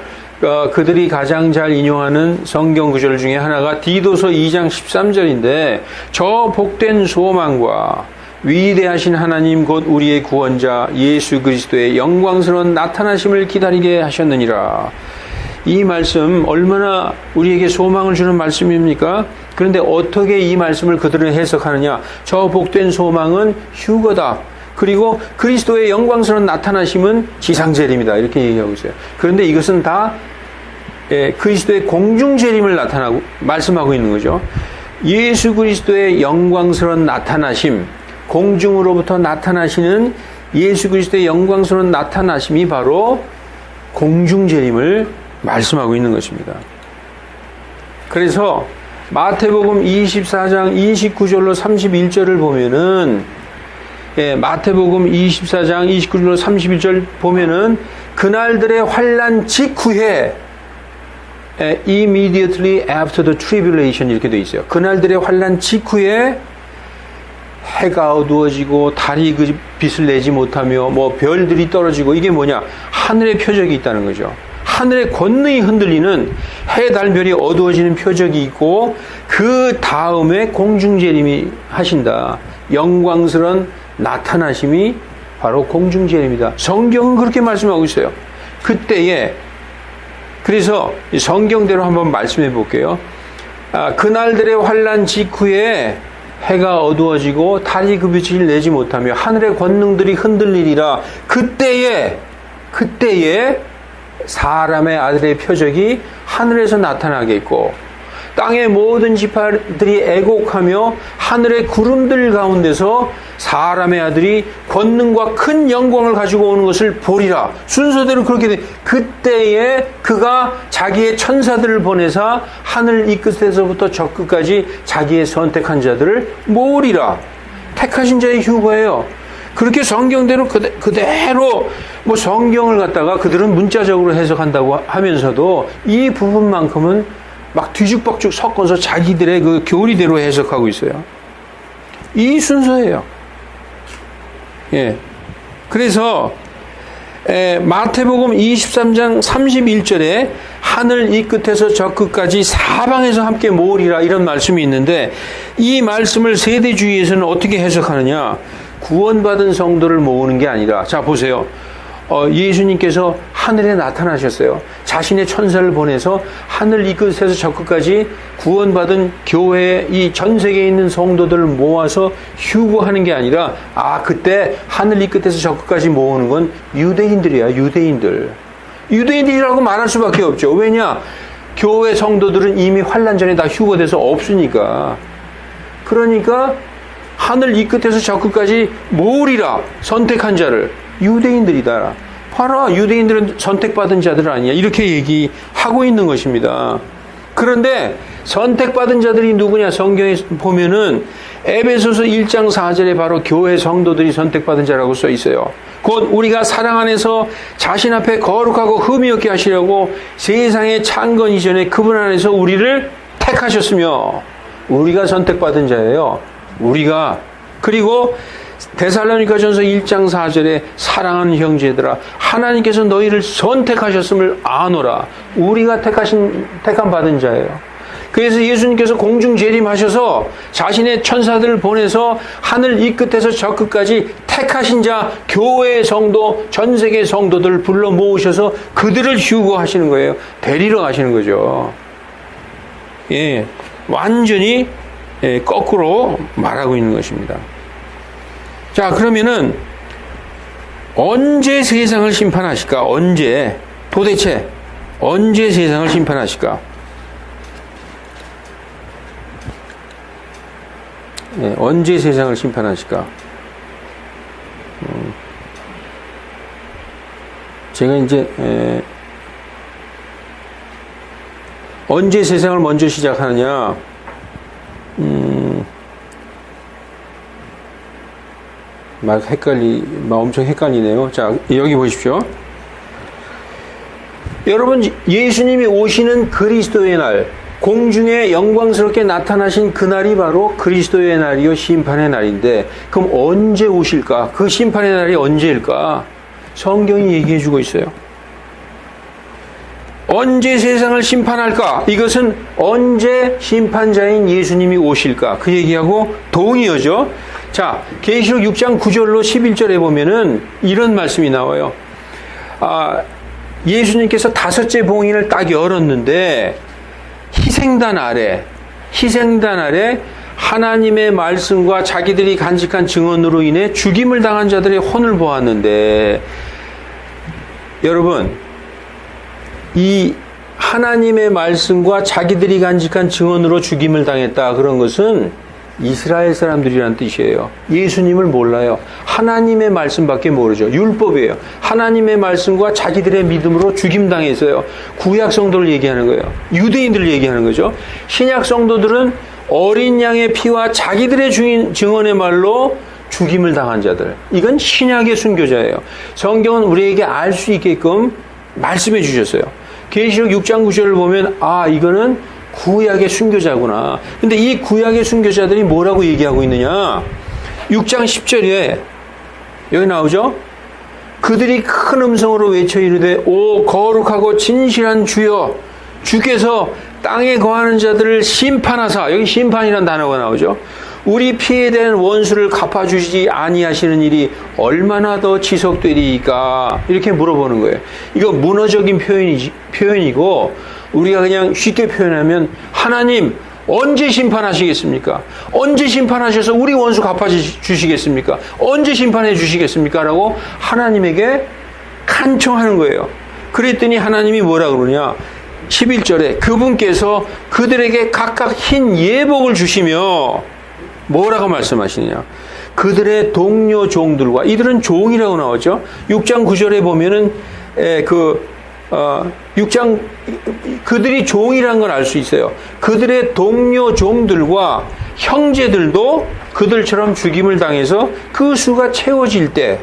그들이 가장 잘 인용하는 성경 구절 중에 하나가 디도서 2장 13절인데 저 복된 소망과 위대하신 하나님 곧 우리의 구원자 예수 그리스도의 영광스러운 나타나심을 기다리게 하셨느니라. 이 말씀 얼마나 우리에게 소망을 주는 말씀입니까? 그런데 어떻게 이 말씀을 그들은 해석하느냐? 저 복된 소망은 휴거다. 그리고 그리스도의 영광스러운 나타나심은 지상재림이다. 이렇게 얘기하고 있어요. 그런데 이것은 다 그리스도의 공중재림을 말씀하고 있는 거죠. 예수 그리스도의 영광스러운 나타나심, 공중으로부터 나타나시는 예수 그리스도의 영광스러운 나타나심이 바로 공중재림을 말씀하고 있는 것입니다. 그래서 마태복음 24장 29절로 31절을 보면은 마태복음 24장 29절로 31절 보면은 그날들의 환난 직후에 immediately after the tribulation 이렇게 되어 있어요. 그날들의 환난 직후에 해가 어두워지고 달이 그 빛을 내지 못하며 뭐 별들이 떨어지고 이게 뭐냐? 하늘의 표적이 있다는 거죠. 하늘의 권능이 흔들리는 해, 달, 별이 어두워지는 표적이 있고 그 다음에 공중재림이 하신다. 영광스러운 나타나심이 바로 공중재림이다. 성경은 그렇게 말씀하고 있어요. 그때에 그래서 성경대로 한번 말씀해 볼게요. 그날들의 환난 직후에 해가 어두워지고 달이 그 빛을 내지 못하며 하늘의 권능들이 흔들리리라. 그때에 사람의 아들의 표적이 하늘에서 나타나겠고 땅의 모든 지파들이 애곡하며 하늘의 구름들 가운데서 사람의 아들이 권능과 큰 영광을 가지고 오는 것을 보리라. 순서대로 그렇게 돼. 그때에 그가 자기의 천사들을 보내사 하늘 이 끝에서부터 저 끝까지 자기의 선택한 자들을 모으리라. 택하신 자의 휴거예요. 그렇게 성경대로 그대로 뭐 성경을 갖다가 그들은 문자적으로 해석한다고 하면서도 이 부분만큼은 막 뒤죽박죽 섞어서 자기들의 그 교리대로 해석하고 있어요. 이 순서예요. 예. 그래서 마태복음 23장 31절에 하늘 이 끝에서 저 끝까지 사방에서 함께 모으리라 이런 말씀이 있는데 이 말씀을 세대주의에서는 어떻게 해석하느냐? 구원받은 성도를 모으는 게 아니라 자 보세요. 예수님께서 하늘에 나타나셨어요. 자신의 천사를 보내서 하늘 이 끝에서 저 끝까지 구원받은 교회 이 전 세계에 있는 성도들을 모아서 휴거하는 게 아니라 그때 하늘 이 끝에서 저 끝까지 모으는 건 유대인들이야. 유대인들이라고 말할 수밖에 없죠. 왜냐? 교회 성도들은 이미 환난 전에 다 휴거돼서 없으니까. 그러니까 하늘 이 끝에서 저 끝까지 모으리라. 선택한 자를. 유대인들이다. 봐라, 유대인들은 선택받은 자들 아니야. 이렇게 얘기하고 있는 것입니다. 그런데 선택받은 자들이 누구냐? 성경에 보면은 에베소서 1장 4절에 바로 교회 성도들이 선택받은 자라고 써 있어요. 곧 우리가 사랑 안에서 자신 앞에 거룩하고 흠이 없게 하시려고 세상의 창건 이전에 그분 안에서 우리를 택하셨으며 우리가 선택받은 자예요. 우리가. 그리고 데살로니가전서 1장 4절에 사랑하는 형제들아 하나님께서 너희를 선택하셨음을 아노라. 우리가 택함 받은 자예요. 그래서 예수님께서 공중 재림하셔서 자신의 천사들을 보내서 하늘 이 끝에서 저 끝까지 택하신 자 교회의 성도 전 세계 성도들을 불러 모으셔서 그들을 휴거하시는 거예요. 데리러 가시는 거죠. 예, 완전히 거꾸로 말하고 있는 것입니다. 자, 그러면은 언제 세상을 심판하실까? 도대체 언제 세상을 심판하실까? 언제 세상을 심판하실까? 제가 이제 언제 세상을 먼저 시작하느냐? 엄청 헷갈리네요. 자, 여기 보십시오. 여러분, 예수님이 오시는 그리스도의 날, 공중에 영광스럽게 나타나신 그날이 바로 그리스도의 날이요 심판의 날인데 그럼 언제 오실까? 그 심판의 날이 언제일까? 성경이 얘기해 주고 있어요. 언제 세상을 심판할까? 이것은 언제 심판자인 예수님이 오실까? 그 얘기하고 동의어죠. 자, 계시록 6장 9절로 11절에 보면은 이런 말씀이 나와요. 예수님께서 5째 봉인을 딱 열었는데 희생단 아래 하나님의 말씀과 자기들이 간직한 증언으로 인해 죽임을 당한 자들의 혼을 보았는데, 여러분, 이 하나님의 말씀과 자기들이 간직한 증언으로 죽임을 당했다, 그런 것은 이스라엘 사람들이란 뜻이에요. 예수님을 몰라요. 하나님의 말씀밖에 모르죠. 율법이에요. 하나님의 말씀과 자기들의 믿음으로 죽임당했어요. 구약 성도를 얘기하는 거예요. 유대인들을 얘기하는 거죠. 신약 성도들은 어린 양의 피와 자기들의 증언의 말로 죽임을 당한 자들. 이건 신약의 순교자예요. 성경은 우리에게 알 수 있게끔 말씀해 주셨어요. 계시록 6장 9절을 보면 이거는 구약의 순교자구나. 근데 이 구약의 순교자들이 뭐라고 얘기하고 있느냐? 6장 10절에 여기 나오죠? 그들이 큰 음성으로 외쳐 이르되 오 거룩하고 진실한 주여, 주께서 땅에 거하는 자들을 심판하사, 여기 심판이라는 단어가 나오죠. 우리 피에 대한 원수를 갚아주시지 아니하시는 일이 얼마나 더 지속되리까? 이렇게 물어보는 거예요. 이거 문어적인 표현이고, 우리가 그냥 쉽게 표현하면, 하나님 언제 심판하시겠습니까? 언제 심판하셔서 우리 원수 갚아주시겠습니까? 언제 심판해 주시겠습니까? 라고 하나님에게 간청하는 거예요. 그랬더니 하나님이 뭐라 그러냐? 11절에 그분께서 그들에게 각각 흰 예복을 주시며 뭐라고 말씀하시느냐? 그들의 동료 종들과, 이들은 종이라고 나오죠. 6장 9절에 보면은 6장 그들이 종이라는 걸 알 수 있어요. 그들의 동료 종들과 형제들도 그들처럼 죽임을 당해서 그 수가 채워질 때,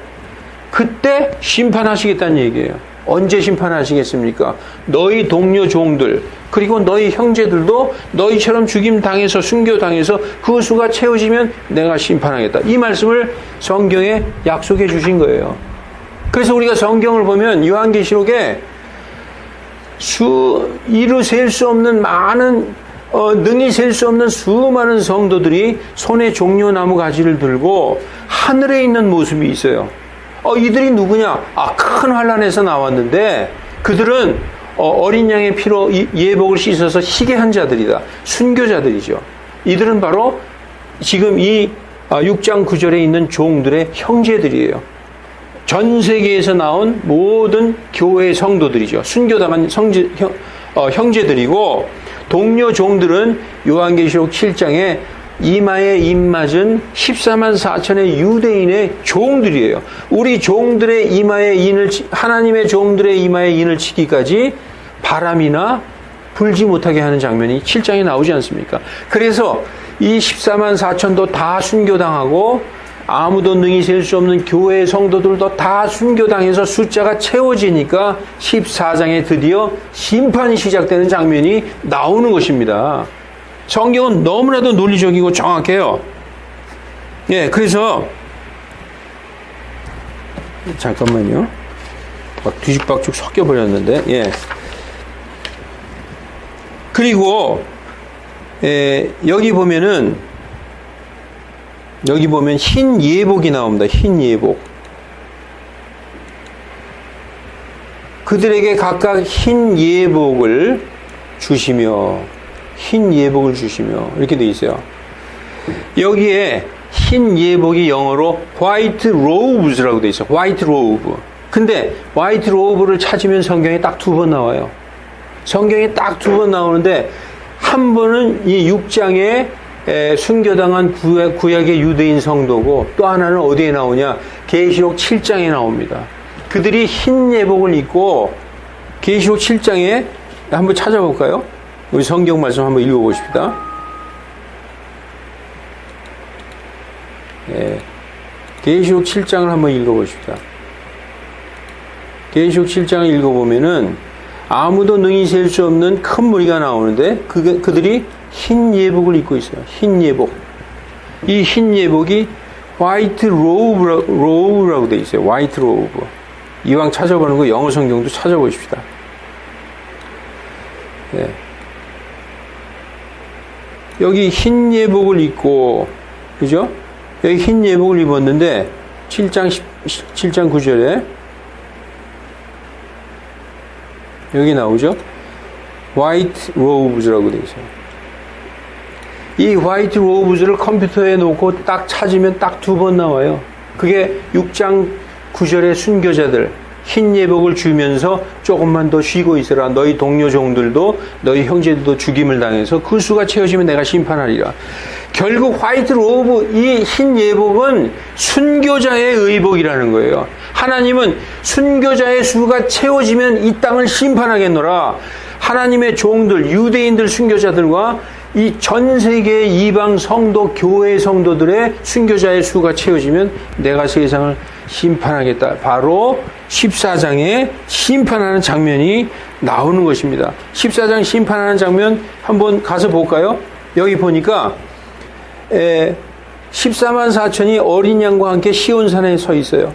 그때 심판하시겠다는 얘기예요. 언제 심판하시겠습니까? 너희 동료 종들, 그리고 너희 형제들도 너희처럼 죽임 당해서 순교 당해서 그 수가 채워지면 내가 심판하겠다. 이 말씀을 성경에 약속해 주신 거예요. 그래서 우리가 성경을 보면 요한계시록에 이루 셀 수 없는 많은 능히 셀 수 없는 수많은 성도들이 손에 종려나무 가지를 들고 하늘에 있는 모습이 있어요. 이들이 누구냐? 큰 환란에서 나왔는데 그들은 어린 양의 피로 예복을 씻어서 희게 한 자들이다. 순교자들이죠. 이들은 바로 지금 이 6장 9절에 있는 종들의 형제들이에요. 전 세계에서 나온 모든 교회의 성도들이죠. 순교당한 형제들이고, 동료 종들은 요한계시록 7장에 이마에 입맞은 14만 4천의 유대인의 종들이에요. 우리 종들의 이마에 하나님의 종들의 이마에 인을 치기까지 바람이나 불지 못하게 하는 장면이 7장에 나오지 않습니까? 그래서 이 14만 4천도 다 순교당하고, 아무도 능히 셀 수 없는 교회의 성도들도 다 순교당해서 숫자가 채워지니까 14장에 드디어 심판이 시작되는 장면이 나오는 것입니다. 성경은 너무나도 논리적이고 정확해요. 그래서 잠깐만요. 막 뒤죽박죽 섞여버렸는데, 그리고 여기 보면 흰 예복이 나옵니다. 흰 예복. 그들에게 각각 흰 예복을 주시며 이렇게 돼 있어요. 여기에 흰 예복이 영어로 white robes라고 돼 있어요. white robe. 근데 white robe를 찾으면 성경에 딱 2번 나와요. 성경에 딱 2번 나오는데, 한 번은 이 6장에 순교당한 구약의 유대인 성도고, 또 하나는 어디에 나오냐? 계시록 7장에 나옵니다. 그들이 흰 예복을 입고, 계시록 7장에 한번 찾아볼까요? 우리 성경 말씀 한번 읽어보십시다. 계시록 7장을 한번 읽어보십시다. 계시록 7장을 읽어보면은 아무도 능히 셀 수 없는 큰 무리가 나오는데, 그들이 흰 예복을 입고 있어요. 흰 예복. 이 흰 예복이 white robe라고 되어 있어요. white robe. 이왕 찾아보는 거 영어 성경도 찾아보십시다. 여기 흰 예복을 입고, 그죠? 여기 흰 예복을 입었는데 7장 9절에 여기 나오죠? White robes라고 되어 있어요. 이 White robes를 컴퓨터에 놓고 딱 찾으면 딱 2번 나와요. 그게 6장 9절의 순교자들, 흰 예복을 주면서 조금만 더 쉬고 있으라. 너희 동료 종들도 너희 형제들도 죽임을 당해서 그 수가 채워지면 내가 심판하리라. 결국 화이트 로브, 이 흰 예복은 순교자의 의복이라는 거예요. 하나님은 순교자의 수가 채워지면 이 땅을 심판하겠노라. 하나님의 종들, 유대인들 순교자들과 이 전 세계의 이방 성도, 교회 성도들의 순교자의 수가 채워지면 내가 세상을 심판하겠다. 바로 14장에 심판하는 장면이 나오는 것입니다. 14장 심판하는 장면 한번 가서 볼까요? 여기 보니까 14만 4천이 어린 양과 함께 시온산에 서 있어요.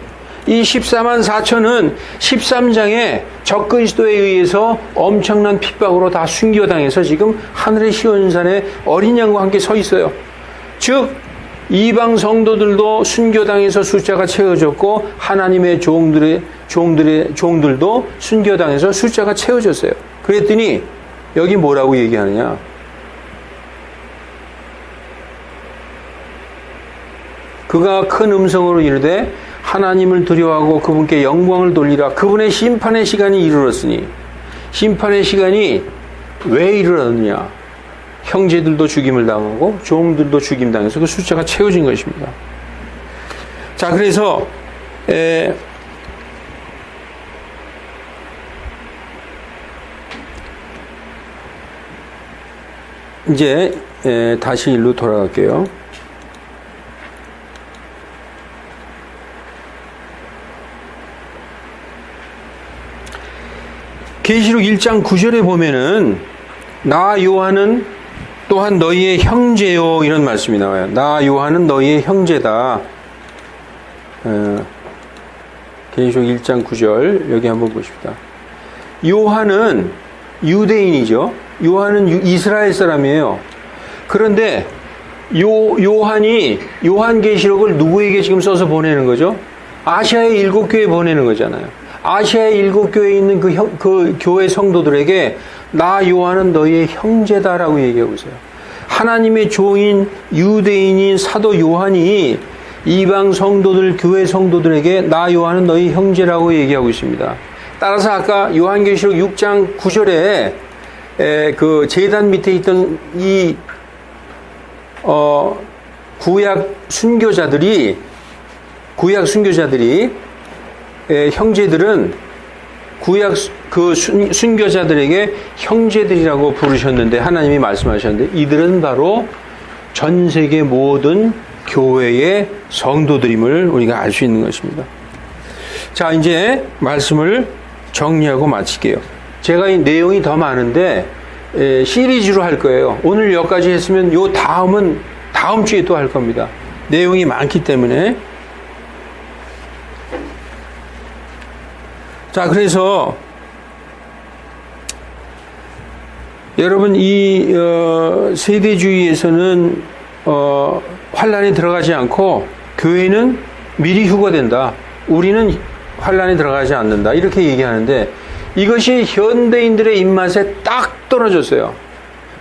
이 14만 4천은 13장에 적그리스도에 의해서 엄청난 핍박으로 다 순교당해서 지금 하늘의 시온산에 어린 양과 함께 서 있어요. 즉 이방 성도들도 순교당해서 숫자가 채워졌고 하나님의 종들도 순교당해서 숫자가 채워졌어요. 그랬더니 여기 뭐라고 얘기하느냐? 그가 큰 음성으로 이르되 하나님을 두려워하고 그분께 영광을 돌리라. 그분의 심판의 시간이 이르렀으니. 심판의 시간이 왜 이르렀느냐? 형제들도 죽임을 당하고 종들도 죽임 당해서 그 숫자가 채워진 것입니다. 자, 그래서 이제 다시 일로 돌아갈게요. 계시록 1장 9절에 보면은 나 요한은 또한 너희의 형제요, 이런 말씀이 나와요. 나 요한은 너희의 형제다. 계시록 1장 9절 여기 한번 보십시다. 요한은 유대인이죠. 요한은 이스라엘 사람이에요. 그런데 요한이 요한계시록을 누구에게 지금 써서 보내는 거죠? 아시아의 7교회에 보내는 거잖아요. 아시아의 7교회에 있는 그 교회 성도들에게 나 요한은 너희의 형제다라고 얘기하고 있어요. 하나님의 종인 유대인인 사도 요한이 이방 성도들, 교회 성도들에게 나 요한은 너희 형제라고 얘기하고 있습니다. 따라서 아까 요한계시록 6장 9절에 그 제단 밑에 있던 이 구약 순교자들이 형제들은 구약 그 순교자들에게 형제들이라고 부르셨는데 하나님이 말씀하셨는데 이들은 바로 전 세계 모든 교회의 성도들임을 우리가 알 수 있는 것입니다. 자, 이제 말씀을 정리하고 마칠게요. 제가 이 내용이 더 많은데 시리즈로 할 거예요. 오늘 여기까지 했으면 요 다음은 다음 주에 또 할 겁니다. 내용이 많기 때문에. 자, 그래서 여러분 이 세대주의에서는 환란에 들어가지 않고 교회는 미리 휴거된다. 우리는 환란에 들어가지 않는다. 이렇게 얘기하는데 이것이 현대인들의 입맛에 딱 떨어졌어요.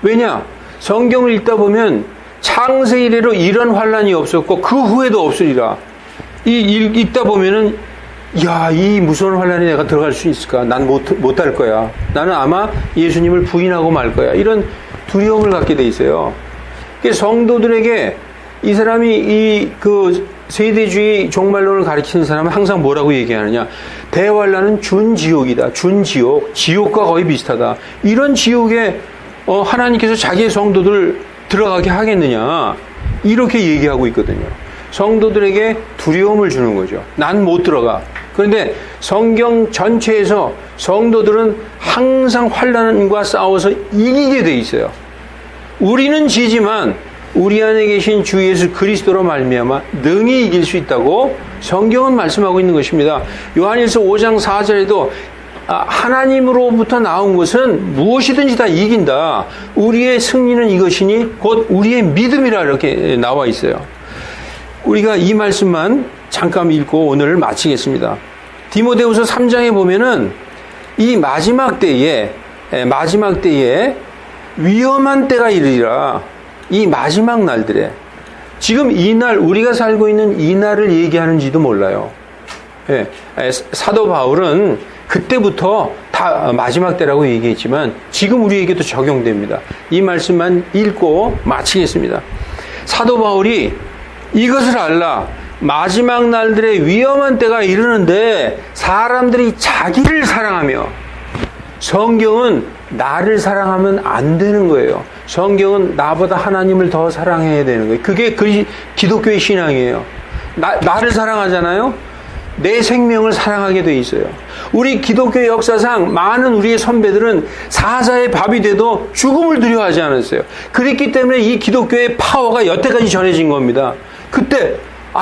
왜냐? 성경을 읽다 보면 창세 이래로 이런 환란이 없었고 그 후에도 없으리라. 읽다 보면은 야, 이 무서운 환란에 내가 들어갈 수 있을까? 난 못할 거야. 나는 아마 예수님을 부인하고 말 거야. 이런 두려움을 갖게 돼 있어요. 성도들에게 이 사람이 그 세대주의 종말론을 가르치는 사람은 항상 뭐라고 얘기하느냐? 대환란은 준지옥이다. 준지옥. 지옥과 거의 비슷하다. 이런 지옥에 하나님께서 자기의 성도들 들어가게 하겠느냐? 이렇게 얘기하고 있거든요. 성도들에게 두려움을 주는 거죠. 난 못 들어가. 그런데 성경 전체에서 성도들은 항상 환난과 싸워서 이기게 돼 있어요. 우리는 지지만 우리 안에 계신 주 예수 그리스도로 말미암아 능히 이길 수 있다고 성경은 말씀하고 있는 것입니다. 요한일서 5장 4절에도 하나님으로부터 나온 것은 무엇이든지 다 이긴다. 우리의 승리는 이것이니 곧 우리의 믿음이라 이렇게 나와 있어요. 우리가 이 말씀만 잠깐 읽고 오늘을 마치겠습니다. 디모데후서 3장에 보면은 이 마지막 때에 위험한 때가 이르리라. 이 마지막 날들에. 지금 이 날, 우리가 살고 있는 이 날을 얘기하는지도 몰라요. 예, 사도 바울은 그때부터 다 마지막 때라고 얘기했지만 지금 우리에게도 적용됩니다. 이 말씀만 읽고 마치겠습니다. 사도 바울이 이것을 알라. 마지막 날들의 위험한 때가 이르는데 사람들이 자기를 사랑하며, 성경은 나를 사랑하면 안 되는 거예요. 성경은 나보다 하나님을 더 사랑해야 되는 거예요. 그게 기독교의 신앙이에요. 나를 사랑하잖아요. 내 생명을 사랑하게 돼 있어요. 우리 기독교 역사상 많은 우리의 선배들은 사자의 밥이 돼도 죽음을 두려워하지 않았어요. 그랬기 때문에 이 기독교의 파워가 여태까지 전해진 겁니다. 그때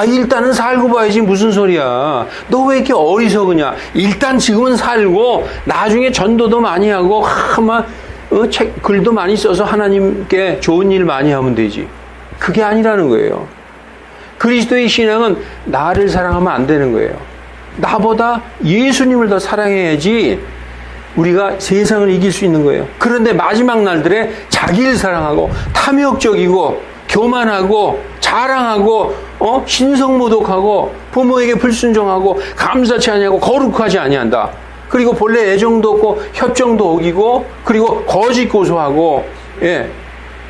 일단은 살고 봐야지 무슨 소리야. 너 왜 이렇게 어리석으냐. 일단 지금은 살고 나중에 전도도 많이 하고 글도 많이 써서 하나님께 좋은 일 많이 하면 되지. 그게 아니라는 거예요. 그리스도의 신앙은 나를 사랑하면 안 되는 거예요. 나보다 예수님을 더 사랑해야지 우리가 세상을 이길 수 있는 거예요. 그런데 마지막 날들에 자기를 사랑하고 탐욕적이고 교만하고 자랑하고 신성모독하고 부모에게 불순종하고 감사치 아니하고 거룩하지 아니한다. 그리고 본래 애정도 없고 협정도 어기고 그리고 거짓 고소하고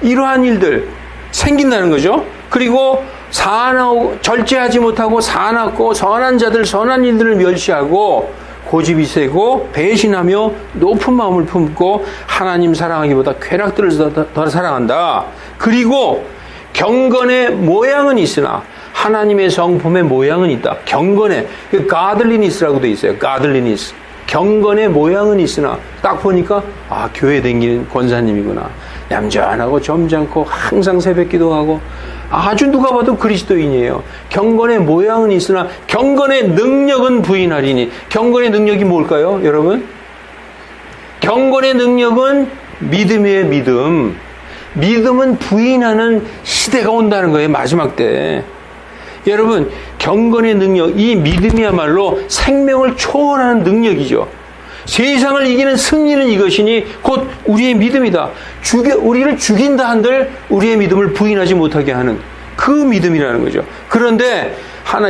이러한 일들 생긴다는 거죠. 그리고 사나고 절제하지 못하고 사납고 선한 자들 선한 일들을 멸시하고 고집이 세고 배신하며 높은 마음을 품고 하나님 사랑하기보다 쾌락들을 더 사랑한다. 그리고 경건의 모양은 있으나 하나님의 성품의 모양은 있다. 경건의 godliness라고 돼 있어요. godliness. 경건의 모양은 있으나 딱 보니까 교회 다니는 권사님이구나. 얌전하고 점잖고 항상 새벽 기도하고 아주 누가 봐도 그리스도인이에요. 경건의 모양은 있으나 경건의 능력은 부인하리니. 경건의 능력이 뭘까요, 여러분? 경건의 능력은 믿음이에요, 믿음. 믿음은 부인하는 시대가 온다는 거예요, 마지막 때. 여러분, 경건의 능력, 이 믿음이야말로 생명을 초월하는 능력이죠. 세상을 이기는 승리는 이것이니 곧 우리의 믿음이다. 우리를 죽인다 한들 우리의 믿음을 부인하지 못하게 하는 그 믿음이라는 거죠. 그런데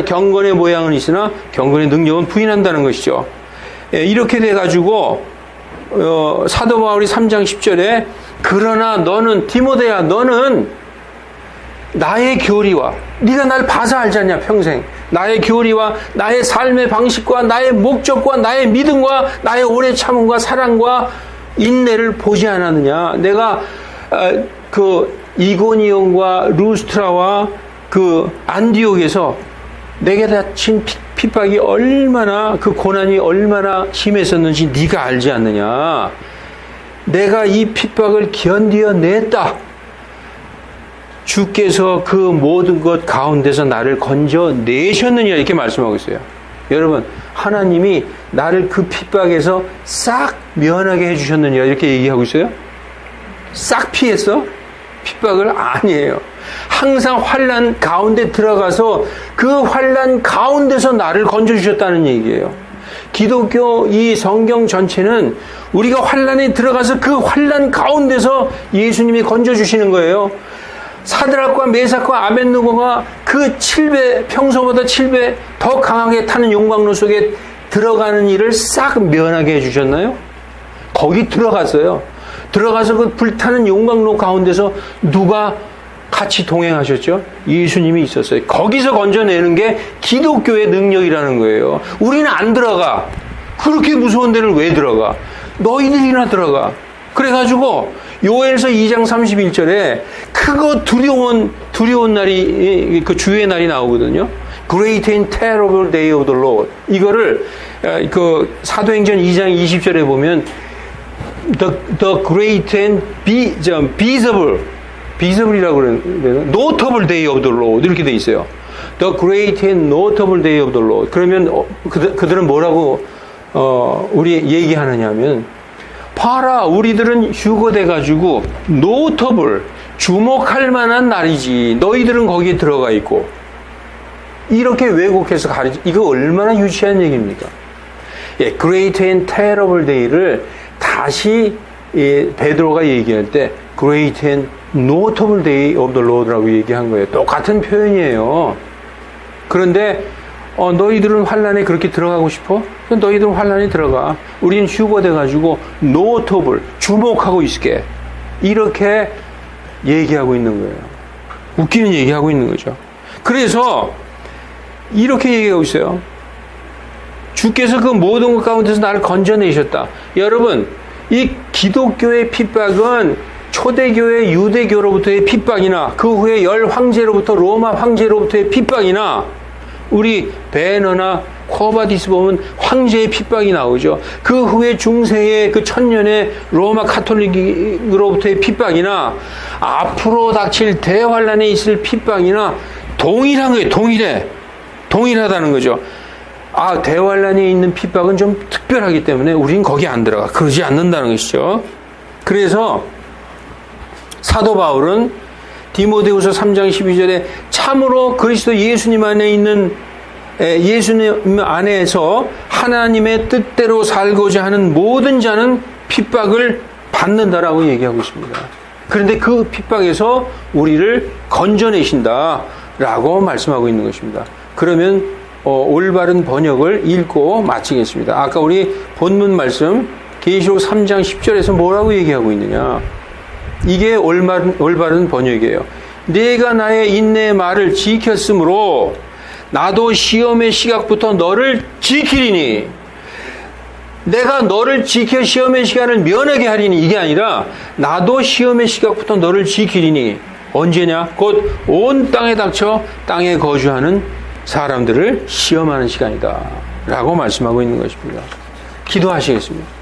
경건의 모양은 있으나 경건의 능력은 부인한다는 것이죠. 이렇게 돼가지고 사도 바울이 3장 10절에 그러나 너는 디모데야, 너는 나의 교리와 네가 날 봐서 알지 않냐 평생. 나의 교리와 나의 삶의 방식과 나의 목적과 나의 믿음과 나의 오래 참음과 사랑과 인내를 보지 않았느냐. 내가 이고니온과 루스트라와 안디옥에서 내게 다친 핍박이 얼마나 그 고난이 얼마나 심했었는지 네가 알지 않느냐. 내가 이 핍박을 견디어냈다. 주께서 그 모든 것 가운데서 나를 건져내셨느냐 이렇게 말씀하고 있어요. 여러분, 하나님이 나를 그 핍박에서 싹 면하게 해주셨느냐 이렇게 얘기하고 있어요. 싹 피했어? 핍박을? 아니에요. 항상 환난 가운데 들어가서 그 환난 가운데서 나를 건져주셨다는 얘기예요. 기독교 이 성경 전체는 우리가 환난에 들어가서 그 환난 가운데서 예수님이 건져주시는 거예요. 사드락과 메삭과 아벳느고가 그 7배, 평소보다 7배 더 강하게 타는 용광로 속에 들어가는 일을 싹 면하게 해주셨나요? 거기 들어갔어요. 들어가서 그 불타는 용광로 가운데서 누가 같이 동행하셨죠? 예수님이 있었어요. 거기서 건져내는 게 기독교의 능력이라는 거예요. 우리는 안 들어가. 그렇게 무서운 데를 왜 들어가? 너희들이나 들어가. 그래가지고 요엘서 2장 31절에 크고 두려운 날이 그 주의 날이 나오거든요. Great and terrible day of the Lord. 이거를 그 사도행전 2장 20절에 보면 the great and visible이라고 그래요. Notable day of the Lord 이렇게 돼 있어요. The great and notable day of the Lord. 그러면 그들은 뭐라고 우리 얘기하느냐면 봐라, 우리들은 휴거돼가지고 notable, 주목할 만한 날이지. 너희들은 거기에 들어가 있고. 이렇게 왜곡해서 이거 얼마나 유치한 얘기입니까? Great and Terrible Day를 다시 베드로가 얘기할 때 Great and Notable Day of the Lord라고 얘기한 거예요. 똑같은 표현이에요. 그런데 너희들은 환란에 그렇게 들어가고 싶어? 너희들은 환란에 들어가. 우리는 휴거돼가지고 Notable, 주목하고 있을게. 이렇게 얘기하고 있는 거예요. 웃기는 얘기하고 있는 거죠. 그래서 이렇게 얘기하고 있어요. 주께서 그 모든 것 가운데서 나를 건져내셨다. 여러분, 이 기독교의 핍박은 초대교회 유대교로부터의 핍박이나 그 후에 열 황제로부터 로마 황제로부터의 핍박이나 우리 베너나 코바디스 보면 황제의 핍박이 나오죠. 그 후에 중세의 그 천년의 로마 카톨릭으로부터의 핍박이나 앞으로 닥칠 대환란에 있을 핍박이나 동일한 거예요. 동일하다는 거죠. 대환란에 있는 핍박은 좀 특별하기 때문에 우린 거기 안 들어가. 그러지 않는다는 것이죠. 그래서 사도 바울은 디모데후서 3장 12절에 참으로 그리스도 예수님 안에 있는 예수님 안에서 하나님의 뜻대로 살고자 하는 모든 자는 핍박을 받는다라고 얘기하고 있습니다. 그런데 그 핍박에서 우리를 건져내신다라고 말씀하고 있는 것입니다. 그러면 올바른 번역을 읽고 마치겠습니다. 아까 우리 본문 말씀 계시록 3장 10절에서 뭐라고 얘기하고 있느냐. 이게 올바른 번역이에요. 내가 나의 인내의 말을 지켰으므로 나도 시험의 시각부터 너를 지키리니. 내가 너를 지켜 시험의 시간을 면하게 하리니 이게 아니라 나도 시험의 시각부터 너를 지키리니. 언제냐? 곧 온 땅에 닥쳐 땅에 거주하는 사람들을 시험하는 시간이다 라고 말씀하고 있는 것입니다. 기도하시겠습니다.